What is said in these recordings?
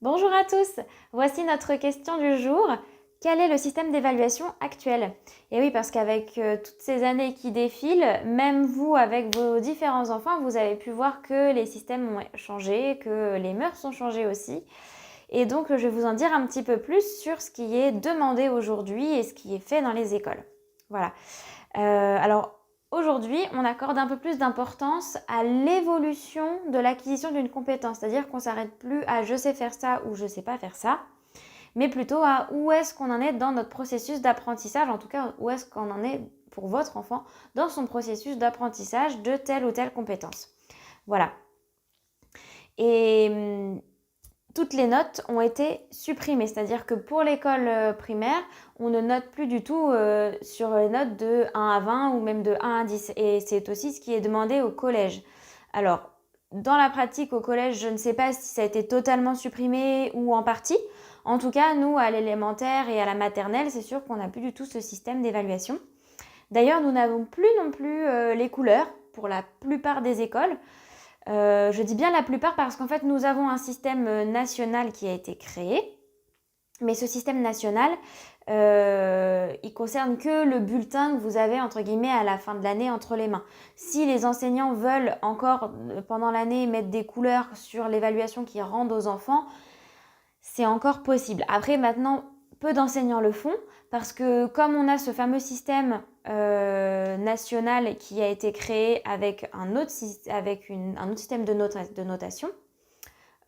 Bonjour à tous, voici notre question du jour. Quel est le système d'évaluation actuel? Et oui, parce qu'avec toutes ces années qui défilent, même vous, avec vos différents enfants, vous avez pu voir que les systèmes ont changé, que les mœurs ont changé aussi. Et donc, je vais vous en dire un petit peu plus sur ce qui est demandé aujourd'hui et ce qui est fait dans les écoles. Voilà. Alors, aujourd'hui, on accorde un peu plus d'importance à l'évolution de l'acquisition d'une compétence. C'est-à-dire qu'on ne s'arrête plus à je sais faire ça ou je ne sais pas faire ça, mais plutôt à où est-ce qu'on en est dans notre processus d'apprentissage, en tout cas où est-ce qu'on en est pour votre enfant dans son processus d'apprentissage de telle ou telle compétence. Voilà. Et toutes les notes ont été supprimées, c'est-à-dire que pour l'école primaire, on ne note plus du tout sur les notes de 1 à 20 ou même de 1 à 10. Et c'est aussi ce qui est demandé au collège. Alors, dans la pratique au collège, je ne sais pas si ça a été totalement supprimé ou en partie. En tout cas, nous, à l'élémentaire et à la maternelle, c'est sûr qu'on n'a plus du tout ce système d'évaluation. D'ailleurs, nous n'avons plus non plus les couleurs pour la plupart des écoles. Je dis bien la plupart parce qu'en fait, nous avons un système national qui a été créé. Mais ce système national, il concerne que le bulletin que vous avez, entre guillemets, à la fin de l'année entre les mains. Si les enseignants veulent encore, pendant l'année, mettre des couleurs sur l'évaluation qu'ils rendent aux enfants, c'est encore possible. Après, maintenant, peu d'enseignants le font parce que comme on a ce fameux système national qui a été créé avec un autre système de notation,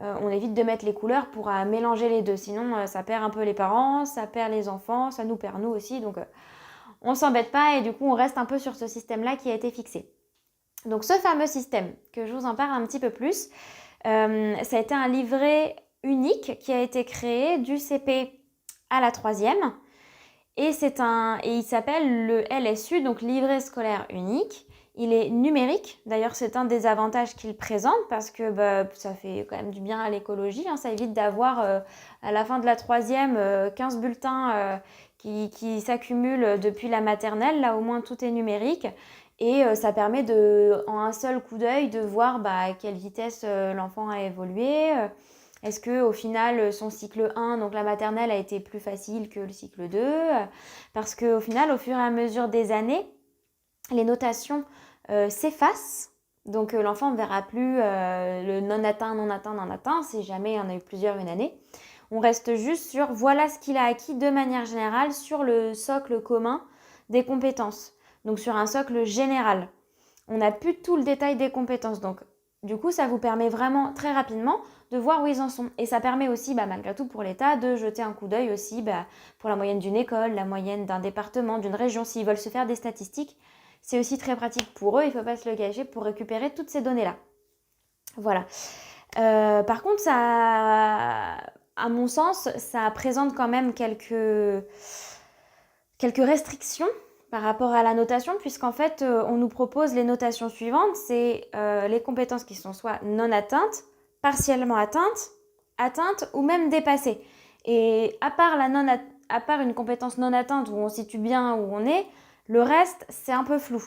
on évite de mettre les couleurs pour mélanger les deux. Sinon, ça perd un peu les parents, ça perd les enfants, ça nous perd nous aussi. Donc, on s'embête pas et du coup, on reste un peu sur ce système-là qui a été fixé. Donc, ce fameux système, que je vous en parle un petit peu plus, ça a été un livret unique qui a été créé du CP à la 3e. Et il s'appelle le LSU, donc livret scolaire unique. Il est numérique, d'ailleurs c'est un des avantages qu'il présente parce que ça fait quand même du bien à l'écologie, hein. Ça évite d'avoir à la fin de la 3e 15 bulletins qui s'accumulent depuis la maternelle. Là au moins tout est numérique et ça permet en un seul coup d'œil de voir à quelle vitesse l'enfant a évolué. Est-ce qu'au final, son cycle 1, donc la maternelle, a été plus facile que le cycle 2? Parce qu'au final, au fur et à mesure des années, les notations s'effacent. Donc l'enfant ne verra plus le non atteint, non atteint, non atteint, si jamais il y en a eu plusieurs une année. On reste juste sur voilà ce qu'il a acquis de manière générale sur le socle commun des compétences. Donc sur un socle général. On n'a plus tout le détail des compétences. Donc du coup, ça vous permet vraiment très rapidement de voir où ils en sont. Et ça permet aussi, malgré tout pour l'État, de jeter un coup d'œil aussi pour la moyenne d'une école, la moyenne d'un département, d'une région. S'ils veulent se faire des statistiques, c'est aussi très pratique pour eux, il ne faut pas se le cacher, pour récupérer toutes ces données-là. Voilà. Par contre, ça, à mon sens, ça présente quand même quelques restrictions par rapport à la notation, puisqu'en fait, on nous propose les notations suivantes. C'est les compétences qui sont soit non atteintes, partiellement atteintes ou même dépassées. Et à part une compétence non atteinte où on situe bien où on est, le reste, c'est un peu flou.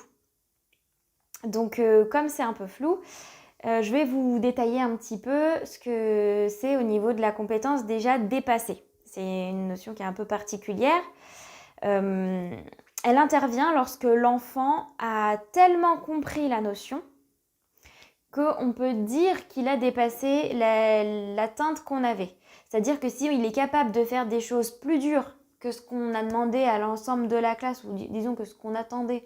Donc, comme c'est un peu flou, je vais vous détailler un petit peu ce que c'est au niveau de la compétence déjà dépassée. C'est une notion qui est un peu particulière. Elle intervient lorsque l'enfant a tellement compris la notion qu'on peut dire qu'il a dépassé l'atteinte qu'on avait. C'est-à-dire que s'il est capable de faire des choses plus dures que ce qu'on a demandé à l'ensemble de la classe, ou disons que ce qu'on attendait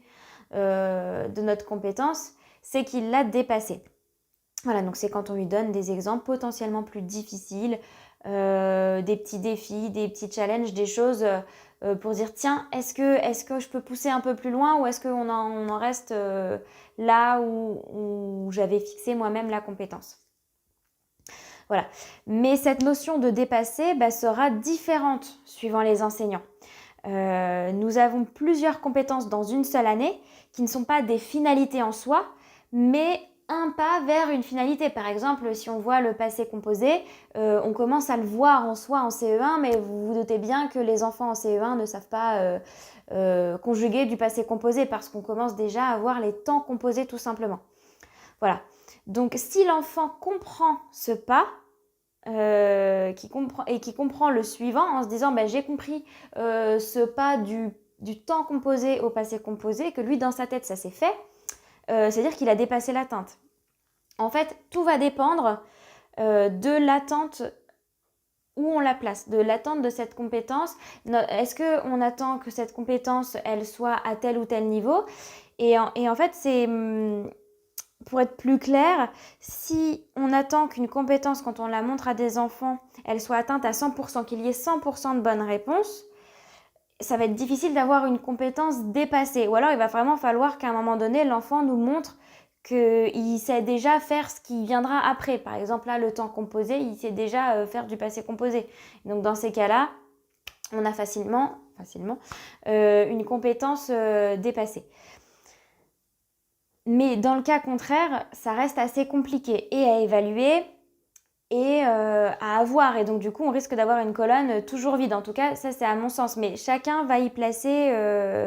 de notre compétence, c'est qu'il l'a dépassé. Voilà, donc c'est quand on lui donne des exemples potentiellement plus difficiles, des petits défis, des petits challenges, des choses pour dire tiens, est-ce que je peux pousser un peu plus loin ou est-ce qu'on en reste là où j'avais fixé moi-même la compétence. Voilà. Mais cette notion de dépasser sera différente suivant les enseignants. Nous avons plusieurs compétences dans une seule année qui ne sont pas des finalités en soi, mais un pas vers une finalité. Par exemple, si on voit le passé composé, on commence à le voir en soi en CE1, mais vous vous doutez bien que les enfants en CE1 ne savent pas conjuguer du passé composé parce qu'on commence déjà à voir les temps composés tout simplement. Voilà. Donc, si l'enfant comprend ce pas, qui comprend le suivant en se disant bah, j'ai compris ce pas du temps composé au passé composé, que lui dans sa tête ça s'est fait, c'est-à-dire qu'il a dépassé l'atteinte. En fait, tout va dépendre de l'attente où on la place, de l'attente de cette compétence. Est-ce qu'on attend que cette compétence, elle soit à tel ou tel niveau ? Et en fait, c'est, pour être plus clair, si on attend qu'une compétence, quand on la montre à des enfants, elle soit atteinte à 100%, qu'il y ait 100% de bonnes réponses, ça va être difficile d'avoir une compétence dépassée. Ou alors, il va vraiment falloir qu'à un moment donné, l'enfant nous montre qu'il sait déjà faire ce qui viendra après. Par exemple, là, le temps composé, il sait déjà faire du passé composé. Donc, dans ces cas-là, on a facilement une compétence dépassée. Mais dans le cas contraire, ça reste assez compliqué et à évaluer et à avoir. Et donc, du coup, on risque d'avoir une colonne toujours vide. En tout cas, ça, c'est à mon sens. Mais chacun va y placer,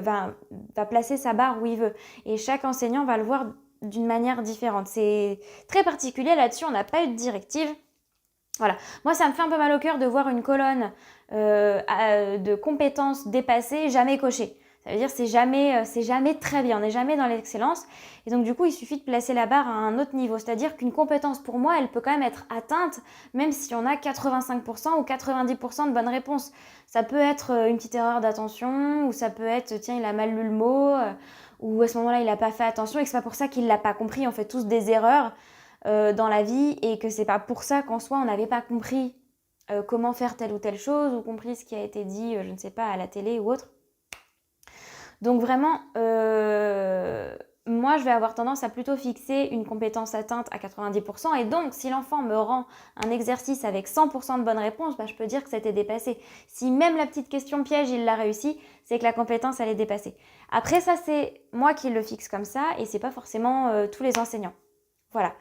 va placer sa barre où il veut. Et chaque enseignant va le voir d'une manière différente. C'est très particulier là-dessus. On n'a pas eu de directive. Voilà. Moi, ça me fait un peu mal au cœur de voir une colonne de compétences dépassées, jamais cochée. Ça veut dire c'est jamais très bien, on n'est jamais dans l'excellence. Et donc du coup, il suffit de placer la barre à un autre niveau. C'est-à-dire qu'une compétence, pour moi, elle peut quand même être atteinte, même si on a 85% ou 90% de bonnes réponses. Ça peut être une petite erreur d'attention, ou ça peut être, tiens, il a mal lu le mot, ou à ce moment-là, il n'a pas fait attention, et que c'est pas pour ça qu'il ne l'a pas compris. On fait tous des erreurs dans la vie, et que c'est pas pour ça qu'en soi, on n'avait pas compris comment faire telle ou telle chose, ou compris ce qui a été dit, je ne sais pas, à la télé ou autre. Donc vraiment, moi, je vais avoir tendance à plutôt fixer une compétence atteinte à 90%. Et donc, si l'enfant me rend un exercice avec 100% de bonnes réponses, bah, je peux dire que c'était dépassé. Si même la petite question piège, il l'a réussi, c'est que la compétence, elle est dépassée. Après, ça, c'est moi qui le fixe comme ça, et c'est pas forcément tous les enseignants. Voilà.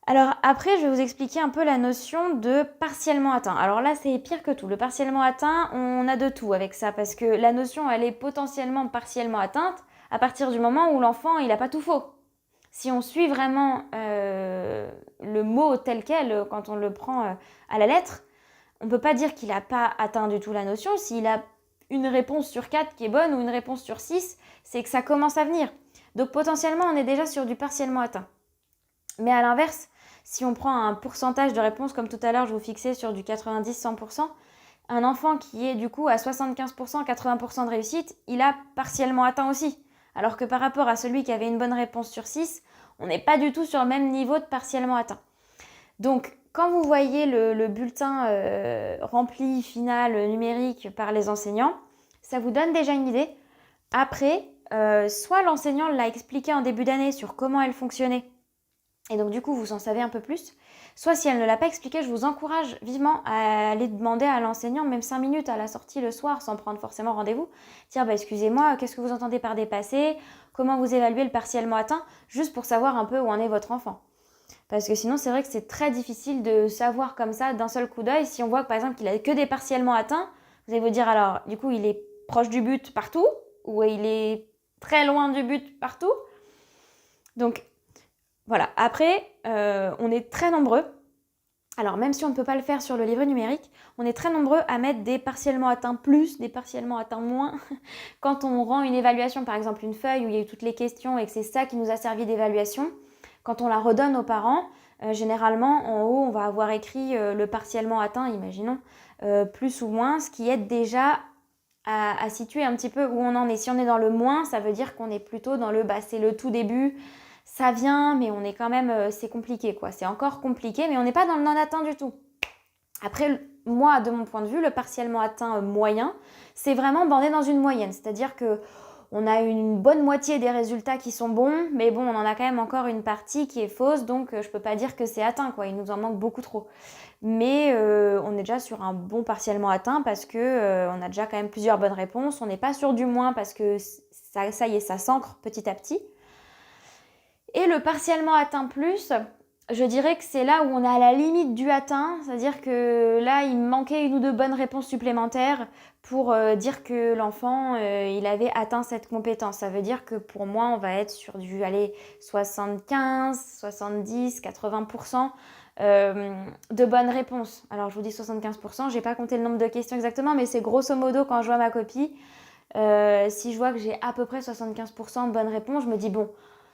Alors après, je vais vous expliquer un peu la notion de partiellement atteint. Alors là, c'est pire que tout. Le partiellement atteint, on a de tout avec ça, parce que la notion, elle est potentiellement partiellement atteinte à partir du moment où l'enfant, il n'a pas tout faux. Si on suit vraiment le mot tel quel, quand on le prend à la lettre, on ne peut pas dire qu'il n'a pas atteint du tout la notion. S'il a une réponse sur 4 qui est bonne ou une réponse sur 6, c'est que ça commence à venir. Donc potentiellement, on est déjà sur du partiellement atteint. Mais à l'inverse, si on prend un pourcentage de réponses, comme tout à l'heure, je vous fixais sur du 90-100%, un enfant qui est du coup à 75%, 80% de réussite, il a partiellement atteint aussi. Alors que par rapport à celui qui avait une bonne réponse sur 6, on n'est pas du tout sur le même niveau de partiellement atteint. Donc, quand vous voyez le bulletin rempli, final, numérique par les enseignants, ça vous donne déjà une idée. Après, soit l'enseignant l'a expliqué en début d'année sur comment elle fonctionnait, et donc du coup, vous en savez un peu plus. Soit si elle ne l'a pas expliqué, je vous encourage vivement à aller demander à l'enseignant, même 5 minutes à la sortie le soir, sans prendre forcément rendez-vous. Dire, excusez-moi, qu'est-ce que vous entendez par dépasser ? Comment vous évaluez le partiellement atteint ? Juste pour savoir un peu où en est votre enfant. Parce que sinon, c'est vrai que c'est très difficile de savoir comme ça, d'un seul coup d'œil. Si on voit par exemple qu'il a que des partiellement atteints, vous allez vous dire, alors, du coup, il est proche du but partout, ou il est très loin du but partout. Donc, voilà, après, on est très nombreux, alors même si on ne peut pas le faire sur le livret numérique, on est très nombreux à mettre des partiellement atteints plus, des partiellement atteints moins. Quand on rend une évaluation, par exemple une feuille où il y a eu toutes les questions et que c'est ça qui nous a servi d'évaluation, quand on la redonne aux parents, généralement en haut on va avoir écrit le partiellement atteint, imaginons, plus ou moins, ce qui aide déjà à situer un petit peu où on en est. Si on est dans le moins, ça veut dire qu'on est plutôt dans le bas, c'est le tout début. Ça vient, mais on est quand même, c'est compliqué quoi. C'est encore compliqué, mais on n'est pas dans le non atteint du tout. Après, moi, de mon point de vue, le partiellement atteint moyen, c'est vraiment on est dans une moyenne. C'est-à-dire que on a une bonne moitié des résultats qui sont bons, mais bon, on en a quand même encore une partie qui est fausse, donc je peux pas dire que c'est atteint quoi. Il nous en manque beaucoup trop. Mais on est déjà sur un bon partiellement atteint parce que on a déjà quand même plusieurs bonnes réponses. On n'est pas sur du moins parce que ça y est, ça s'ancre petit à petit. Et le partiellement atteint plus, je dirais que c'est là où on est à la limite du atteint, c'est-à-dire que là, il manquait une ou deux bonnes réponses supplémentaires pour dire que l'enfant, il avait atteint cette compétence. Ça veut dire que pour moi, on va être sur du 75, 70, 80%. de bonnes réponses. Alors je vous dis 75%, j'ai pas compté le nombre de questions exactement, mais c'est grosso modo quand je vois ma copie, si je vois que j'ai à peu près 75% de bonnes réponses, je me dis bon,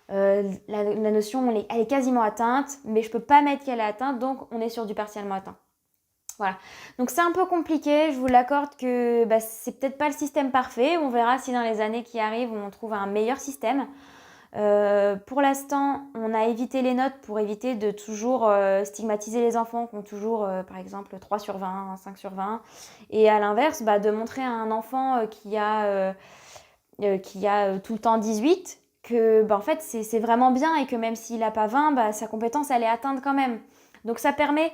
la notion elle est quasiment atteinte, mais je peux pas mettre qu'elle est atteinte, donc on est sur du partiellement atteint. Voilà. Donc c'est un peu compliqué, je vous l'accorde que c'est peut-être pas le système parfait. On verra si dans les années qui arrivent on trouve un meilleur système. Pour l'instant, on a évité les notes pour éviter de toujours stigmatiser les enfants qui ont toujours, par exemple, 3 sur 20, 5 sur 20. Et à l'inverse, de montrer à un enfant qui a tout le temps 18 que en fait c'est vraiment bien et que même s'il n'a pas 20, sa compétence elle est atteinte quand même. Donc ça permet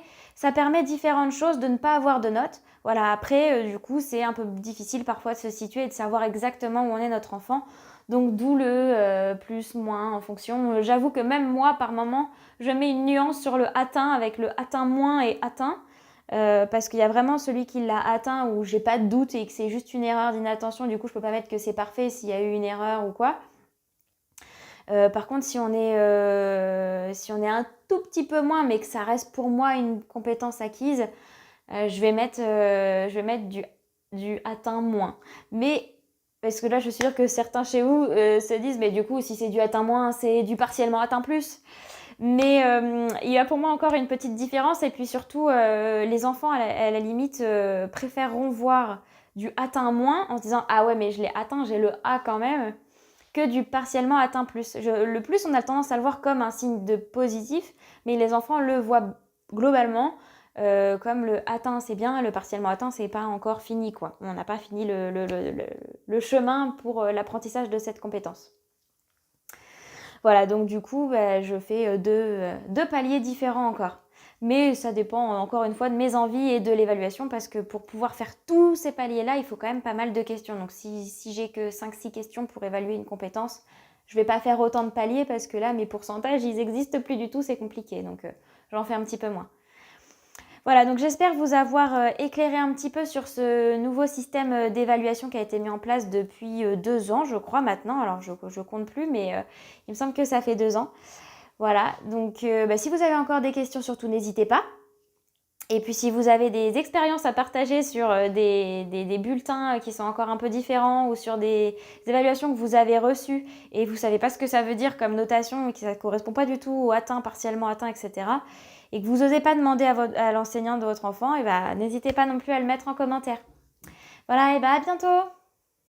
différentes choses de ne pas avoir de notes. Voilà, après du coup c'est un peu difficile parfois de se situer et de savoir exactement où en est notre enfant. Donc d'où le plus, moins en fonction. J'avoue que même moi par moment je mets une nuance sur le atteint avec le atteint moins et atteint. Parce qu'il y a vraiment celui qui l'a atteint où j'ai pas de doute et que c'est juste une erreur d'inattention, du coup je peux pas mettre que c'est parfait s'il y a eu une erreur ou quoi. Par contre si on est un tout petit peu moins mais que ça reste pour moi une compétence acquise, je vais mettre du atteint moins. Mais parce que là je suis sûre que certains chez vous se disent mais du coup si c'est du atteint moins c'est du partiellement atteint plus. Mais il y a pour moi encore une petite différence et puis surtout les enfants à la limite préféreront voir du atteint moins en se disant ah ouais mais je l'ai atteint, j'ai le A quand même, que du partiellement atteint plus. Le plus on a tendance à le voir comme un signe de positif, mais les enfants le voient globalement comme le atteint c'est bien, le partiellement atteint c'est pas encore fini quoi. On n'a pas fini le chemin pour l'apprentissage de cette compétence. Voilà, donc du coup, je fais deux paliers différents encore. Mais ça dépend encore une fois de mes envies et de l'évaluation parce que pour pouvoir faire tous ces paliers-là, il faut quand même pas mal de questions. Donc si j'ai que 5-6 questions pour évaluer une compétence, je vais pas faire autant de paliers parce que là, mes pourcentages, ils n'existent plus du tout, c'est compliqué. Donc j'en fais un petit peu moins. Voilà, donc j'espère vous avoir éclairé un petit peu sur ce nouveau système d'évaluation qui a été mis en place depuis 2 ans, je crois maintenant. Alors je compte plus, mais il me semble que ça fait 2 ans. Voilà, donc si vous avez encore des questions, surtout n'hésitez pas. Et puis si vous avez des expériences à partager sur des bulletins qui sont encore un peu différents ou sur des évaluations que vous avez reçues et vous ne savez pas ce que ça veut dire comme notation et que ça ne correspond pas du tout au atteint, partiellement atteint, etc. et que vous n'osez pas demander à l'enseignant de votre enfant, n'hésitez pas non plus à le mettre en commentaire. Voilà, et à bientôt!